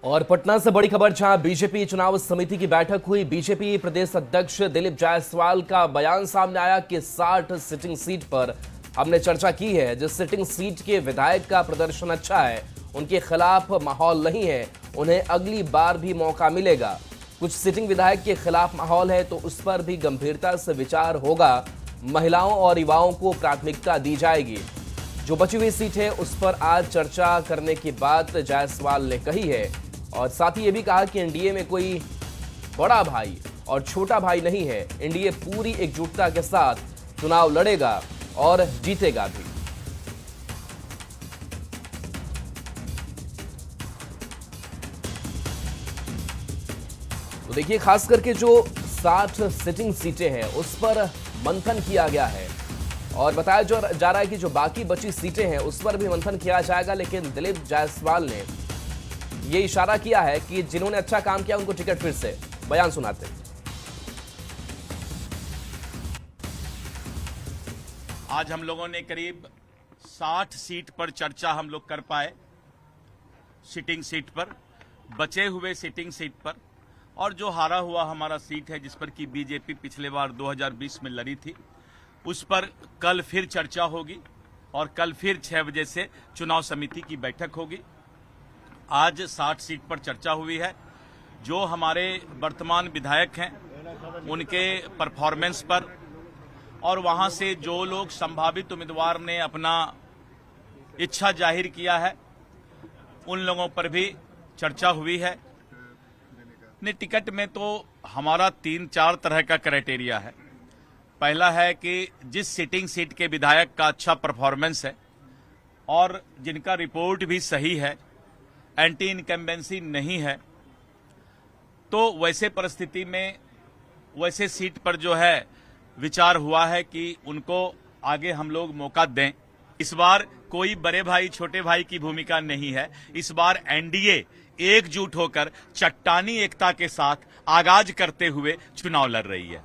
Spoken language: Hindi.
और पटना से बड़ी खबर, जहां बीजेपी चुनाव समिति की बैठक हुई। बीजेपी प्रदेश अध्यक्ष दिलीप जायसवाल का बयान सामने आया कि 60 सिटिंग सीट पर हमने चर्चा की है। जिस सिटिंग सीट के विधायक का प्रदर्शन अच्छा है, उनके खिलाफ माहौल नहीं है, उन्हें अगली बार भी मौका मिलेगा। कुछ सिटिंग विधायक के खिलाफ माहौल है तो उस पर भी गंभीरता से विचार होगा। महिलाओं और युवाओं को प्राथमिकता दी जाएगी। जो बची हुई सीट है उस पर आज चर्चा करने की बात जायसवाल ने कही है। और साथ ही ये भी कहा कि एनडीए में कोई बड़ा भाई और छोटा भाई नहीं है। एनडीए पूरी एकजुटता के साथ चुनाव लड़ेगा और जीतेगा भी। तो देखिए, खास करके जो 60 सिटिंग सीटें हैं उस पर मंथन किया गया है और बताया जा रहा है कि जो बाकी बची सीटें हैं उस पर भी मंथन किया जाएगा। लेकिन दिलीप जायसवाल ने ये इशारा किया है कि जिन्होंने अच्छा काम किया उनको टिकट फिर से। बयान सुनाते हैं। आज हम लोगों ने करीब 60 सीट पर चर्चा हम लोग कर पाए, सिटिंग सीट पर, बचे हुए सिटिंग सीट पर, और जो हारा हुआ हमारा सीट है जिस पर कि बीजेपी पिछले बार 2020 में लड़ी थी, उस पर कल फिर चर्चा होगी और कल फिर 6 बजे से चुनाव समिति की बैठक होगी। आज 60 सीट पर चर्चा हुई है। जो हमारे वर्तमान विधायक हैं उनके परफॉर्मेंस पर और वहां से जो लोग संभावित उम्मीदवार ने अपना इच्छा जाहिर किया है उन लोगों पर भी चर्चा हुई है। ने टिकट में तो हमारा 3-4 तरह का क्राइटेरिया है। पहला है कि जिस सिटिंग सीट के विधायक का अच्छा परफॉर्मेंस है और जिनका रिपोर्ट भी सही है, एंटी इनकम्बेंसी नहीं है, तो वैसे परिस्थिति में वैसे सीट पर जो है विचार हुआ है कि उनको आगे हम लोग मौका दें। इस बार कोई बड़े भाई छोटे भाई की भूमिका नहीं है। इस बार एनडीए एकजुट होकर चट्टानी एकता के साथ आगाज करते हुए चुनाव लड़ रही है।